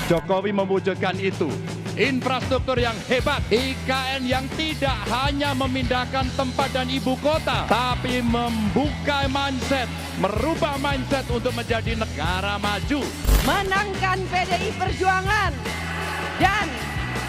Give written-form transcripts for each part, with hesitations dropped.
Jokowi mewujudkan itu. Infrastruktur yang hebat, IKN yang tidak hanya memindahkan tempat dan ibu kota, tapi membuka mindset, merubah mindset untuk menjadi negara maju. Menangkan PDI Perjuangan dan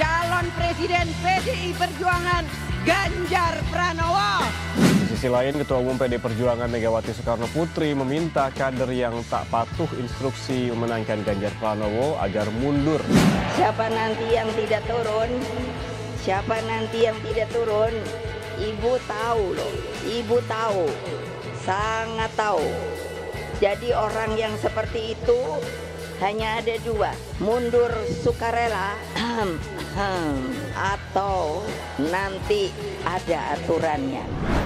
calon presiden PDI Perjuangan Ganjar Pranowo. Di sisi lain, Ketua Umum PD Perjuangan Megawati Soekarno Putri meminta kader yang tak patuh instruksi memenangkan Ganjar Pranowo agar mundur. Siapa nanti yang tidak turun? Siapa nanti yang tidak turun? Ibu tahu loh, ibu tahu, sangat tahu. Jadi orang yang seperti itu hanya ada dua, mundur sukarela atau nanti ada aturannya.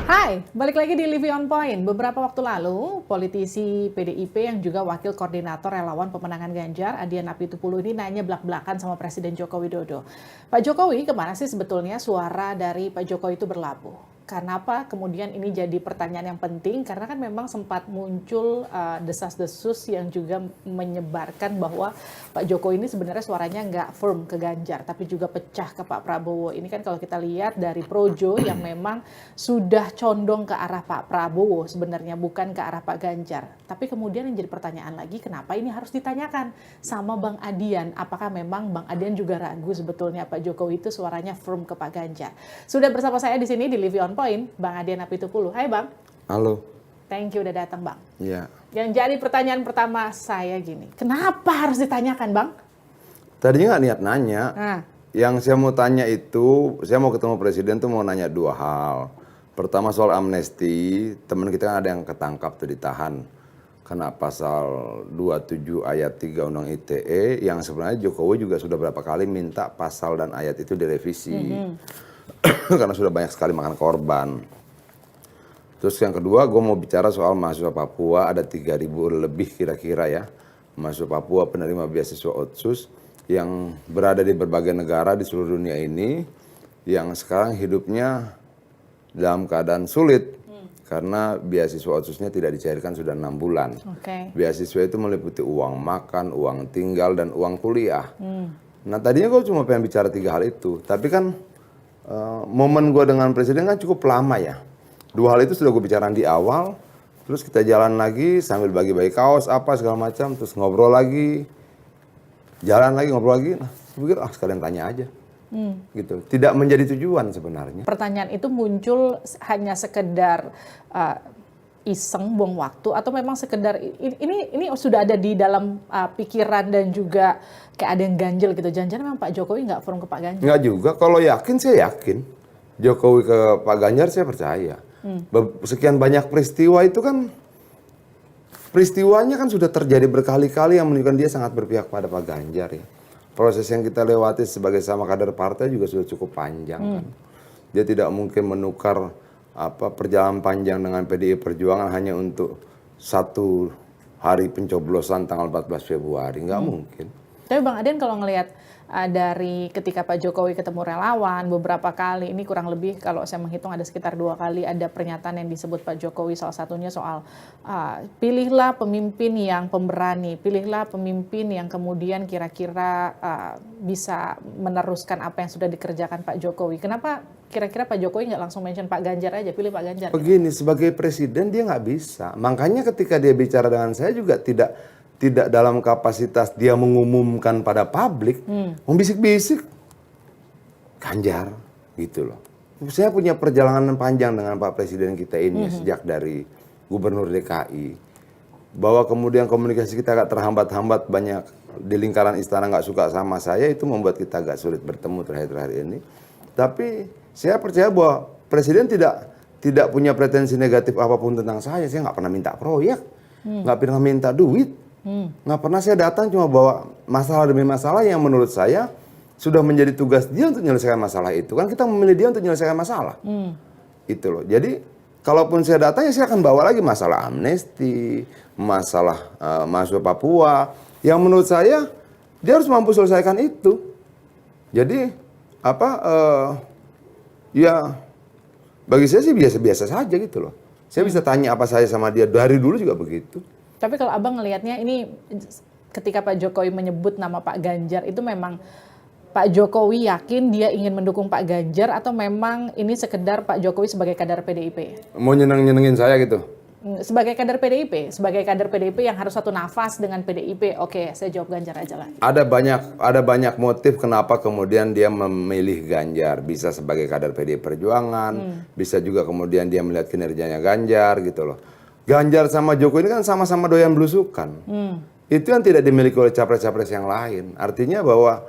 Hai, balik lagi di Living on Point. Beberapa waktu lalu, politisi PDIP yang juga wakil koordinator relawan pemenangan Ganjar, Adian Apitupulu ini nanya belak-belakan sama Presiden Joko Widodo. Pak Jokowi, kemana sih sebetulnya suara dari Pak Jokowi itu berlabuh? Kenapa kemudian ini jadi pertanyaan yang penting? Karena kan memang sempat muncul desas-desus yang juga menyebarkan bahwa Pak Jokowi ini sebenarnya suaranya nggak firm ke Ganjar, tapi juga pecah ke Pak Prabowo. Ini kan kalau kita lihat dari Projo yang memang sudah condong ke arah Pak Prabowo sebenarnya, bukan ke arah Pak Ganjar. Tapi kemudian yang jadi pertanyaan lagi, kenapa ini harus ditanyakan sama Bang Adian? Apakah memang Bang Adian juga ragu sebetulnya Pak Jokowi itu suaranya firm ke Pak Ganjar? Sudah bersama saya di sini di Living on Point, Bang Adian Apitupulu. Hai Bang. Halo. Thank you udah datang Bang. Iya. Yang jadi pertanyaan pertama saya gini, kenapa harus ditanyakan Bang? Tadinya nggak niat nanya. Nah. Yang saya mau tanya itu, saya mau ketemu presiden tuh mau nanya dua hal. Pertama soal amnesti, teman kita kan ada yang ketangkap tuh ditahan. Kena pasal 27 ayat 3 Undang ITE yang sebenarnya Jokowi juga sudah berapa kali minta pasal dan ayat itu direvisi. Karena sudah banyak sekali makan korban. Terus yang kedua, gue mau bicara soal mahasiswa Papua, ada 3.000 lebih kira-kira ya. Mahasiswa Papua penerima beasiswa Otsus yang berada di berbagai negara di seluruh dunia ini, yang sekarang hidupnya dalam keadaan sulit. Karena beasiswa Otsusnya tidak dicairkan sudah 6 bulan. Beasiswa itu meliputi uang makan, uang tinggal, dan uang kuliah. Nah tadinya gue cuma pengen bicara 3 hal itu, tapi kan momen gue dengan presiden kan cukup lama ya. 2 hal itu sudah gue bicarain di awal, terus kita jalan lagi sambil bagi-bagi kaos apa segala macam, terus ngobrol lagi, jalan lagi ngobrol lagi. Nah, saya pikir sekalian tanya aja, gitu. Tidak menjadi tujuan sebenarnya. Pertanyaan itu muncul hanya sekedar iseng buang waktu atau memang sekedar ini sudah ada di dalam pikiran dan juga kayak ada yang ganjel gitu. Jangan-jangan memang Pak Jokowi nggak firm ke Pak Ganjar? Nggak juga. Kalau yakin saya yakin. Jokowi ke Pak Ganjar saya percaya. Sekian banyak peristiwa itu kan, peristiwanya kan sudah terjadi berkali-kali yang menunjukkan dia sangat berpihak pada Pak Ganjar ya. Proses yang kita lewati sebagai sama kader partai juga sudah cukup panjang kan. Dia tidak mungkin menukar perjalanan panjang dengan PDI Perjuangan hanya untuk 1 hari pencoblosan tanggal 14 Februari. Nggak mungkin. Tapi Bang Adian kalau ngelihat dari ketika Pak Jokowi ketemu relawan beberapa kali, ini kurang lebih kalau saya menghitung ada sekitar 2 kali ada pernyataan yang disebut Pak Jokowi, salah satunya soal pilihlah pemimpin yang pemberani, pilihlah pemimpin yang kemudian kira-kira bisa meneruskan apa yang sudah dikerjakan Pak Jokowi. Kenapa kira-kira Pak Jokowi nggak langsung mention Pak Ganjar aja, pilih Pak Ganjar? Begini, sebagai presiden dia nggak bisa. Makanya ketika dia bicara dengan saya juga tidak dalam kapasitas dia mengumumkan pada publik, membisik-bisik Ganjar gitu loh. Saya punya perjalanan panjang dengan Pak Presiden kita ini sejak dari Gubernur DKI. Bahwa kemudian komunikasi kita agak terhambat-hambat, banyak di lingkaran istana nggak suka sama saya, itu membuat kita agak sulit bertemu terakhir-terakhir ini. Tapi saya percaya bahwa Presiden tidak punya pretensi negatif apapun tentang saya. Saya nggak pernah minta proyek, nggak pernah minta duit. Nggak pernah saya datang cuma bawa masalah demi masalah yang menurut saya sudah menjadi tugas dia untuk menyelesaikan masalah itu. Kan kita memilih dia untuk menyelesaikan masalah. Itu loh. Jadi kalaupun saya datang ya saya akan bawa lagi masalah amnesti, masalah mahasiswa Papua. Yang menurut saya dia harus mampu selesaikan itu. Jadi ya bagi saya sih biasa-biasa saja gitu loh. Saya bisa tanya apa saya sama dia dari dulu juga begitu. Tapi kalau Abang ngelihatnya ini ketika Pak Jokowi menyebut nama Pak Ganjar itu memang Pak Jokowi yakin dia ingin mendukung Pak Ganjar atau memang ini sekedar Pak Jokowi sebagai kader PDIP? Mau nyenengin saya gitu. Sebagai kader PDIP yang harus satu nafas dengan PDIP. Oke, saya jawab Ganjar aja lah. Ada banyak motif kenapa kemudian dia memilih Ganjar. Bisa sebagai kader PDI Perjuangan, bisa juga kemudian dia melihat kinerjanya Ganjar gitu loh. Ganjar sama Jokowi ini kan sama-sama doyan belusukan. Itu yang tidak dimiliki oleh capres-capres yang lain. Artinya bahwa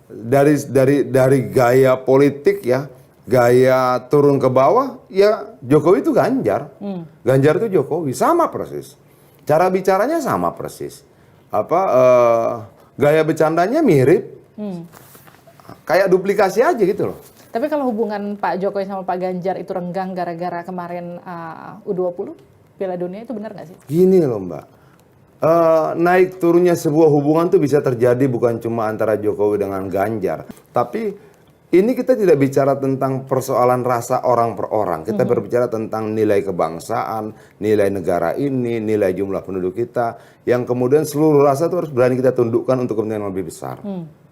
dari gaya politik ya, gaya turun ke bawah, ya Jokowi itu Ganjar. Ganjar itu Jokowi, sama persis. Cara bicaranya sama persis. Gaya bercandanya mirip. Kayak duplikasi aja gitu loh. Tapi kalau hubungan Pak Jokowi sama Pak Ganjar itu renggang gara-gara kemarin U20, Piala Dunia, itu benar nggak sih? Gini loh Mbak, naik turunnya sebuah hubungan tuh bisa terjadi bukan cuma antara Jokowi dengan Ganjar. Tapi ini kita tidak bicara tentang persoalan rasa orang per orang. Kita berbicara tentang nilai kebangsaan, nilai negara ini, nilai jumlah penduduk kita. Yang kemudian seluruh rasa itu harus berani kita tundukkan untuk kepentingan lebih besar.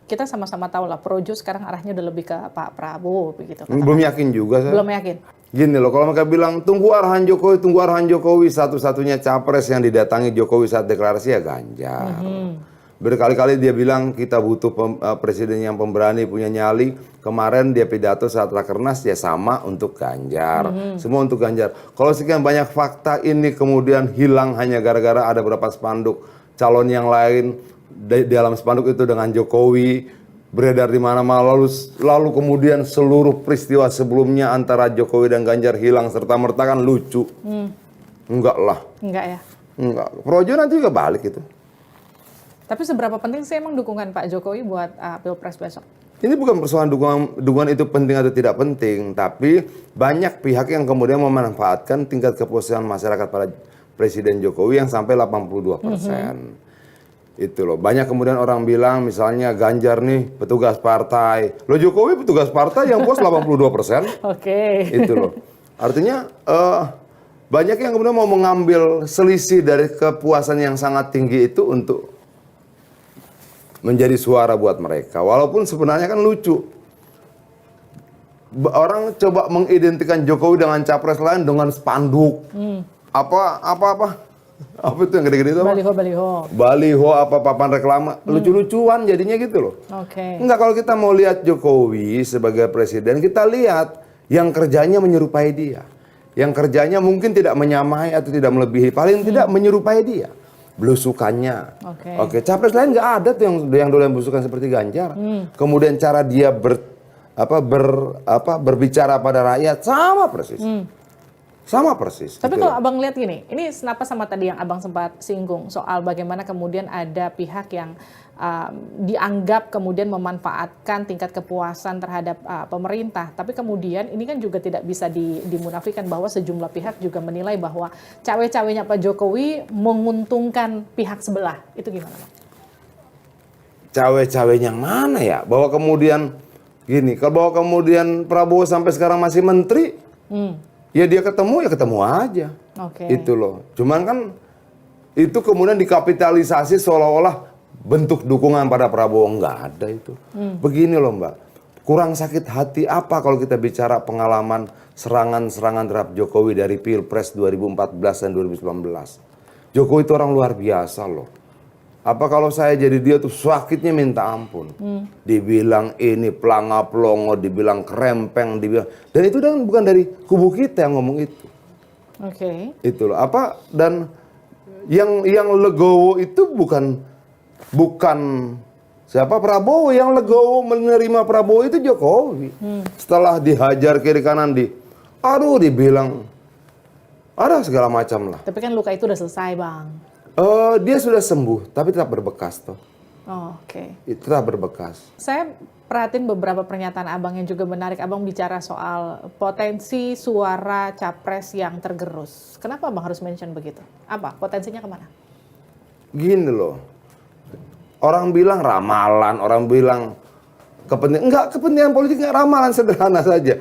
Kita sama-sama tahu lah, Projo sekarang arahnya udah lebih ke Pak Prabowo begitu. Belum yakin juga saya. Belum yakin. Gini loh, kalau mereka bilang tunggu arahan Jokowi, satu-satunya capres yang didatangi Jokowi saat deklarasi ya Ganjar. Berkali-kali dia bilang kita butuh presiden yang pemberani, punya nyali. Kemarin dia pidato saat rakernas ya sama untuk Ganjar. Semua untuk Ganjar. Kalau sekian banyak fakta ini kemudian hilang hanya gara-gara ada beberapa spanduk calon yang lain di dalam spanduk itu dengan Jokowi beredar di mana-mana, lalu kemudian seluruh peristiwa sebelumnya antara Jokowi dan Ganjar hilang serta-merta, kan lucu. Enggak lah. Enggak ya? Enggak. Projo nanti juga balik itu. Tapi seberapa penting sih emang dukungan Pak Jokowi buat Pilpres besok? Ini bukan persoalan dukungan itu penting atau tidak penting, tapi banyak pihak yang kemudian memanfaatkan tingkat kepuasan masyarakat pada Presiden Jokowi yang sampai 82%. Itu loh. Banyak kemudian orang bilang misalnya Ganjar nih petugas partai. Loh Jokowi petugas partai yang puas 82%. Oke. Itu loh. Artinya banyak yang kemudian mau mengambil selisih dari kepuasan yang sangat tinggi itu untuk menjadi suara buat mereka. Walaupun sebenarnya kan lucu. Orang coba mengidentikan Jokowi dengan capres lain dengan spanduk. Apa itu yang gede-gede itu? Baliho apa papan reklama. Lucu-lucuan jadinya gitu loh. Enggak, kalau kita mau lihat Jokowi sebagai presiden, kita lihat yang kerjanya menyerupai dia. Yang kerjanya mungkin tidak menyamai atau tidak melebihi, paling tidak menyerupai dia. Belusukannya. Oke, capres lain nggak ada tuh yang doyan belusukan seperti Ganjar. Kemudian cara dia berbicara pada rakyat sama persis. Sama persis. Tapi gitu. kalau Abang lihat gini, ini kenapa sama tadi yang Abang sempat singgung soal bagaimana kemudian ada pihak yang dianggap kemudian memanfaatkan tingkat kepuasan terhadap pemerintah. Tapi kemudian ini kan juga tidak bisa dimunafikan bahwa sejumlah pihak juga menilai bahwa cawe-cawenya Pak Jokowi menguntungkan pihak sebelah. Itu gimana, Bang? Cawe-cawenya mana ya? Bahwa kemudian gini, kalau kemudian Prabowo sampai sekarang masih menteri, ya dia ketemu aja. Itu loh. Cuman kan itu kemudian dikapitalisasi seolah-olah bentuk dukungan pada Prabowo. Enggak ada itu. Begini loh Mbak, kurang sakit hati apa kalau kita bicara pengalaman serangan-serangan terhadap Jokowi dari Pilpres 2014 dan 2019. Jokowi itu orang luar biasa loh. Apa kalau saya jadi dia tuh sakitnya minta ampun. Dibilang ini pelanga-pelongo, dibilang kerempeng, dibilang, dan itu kan bukan dari kubu kita yang ngomong itu. Itu loh. Dan yang legowo itu bukan siapa, Prabowo. Yang legowo menerima Prabowo itu Jokowi. Setelah dihajar kiri kanan dibilang ada segala macam lah. Tapi kan luka itu udah selesai, Bang. Dia sudah sembuh, tapi tetap berbekas toh. Tetap berbekas. Saya perhatiin beberapa pernyataan Abang yang juga menarik. Abang bicara soal potensi suara capres yang tergerus. Kenapa Abang harus mention begitu? Apa potensinya kemana? Gini loh, orang bilang ramalan, orang bilang kepentingan politik nggak, ramalan sederhana saja.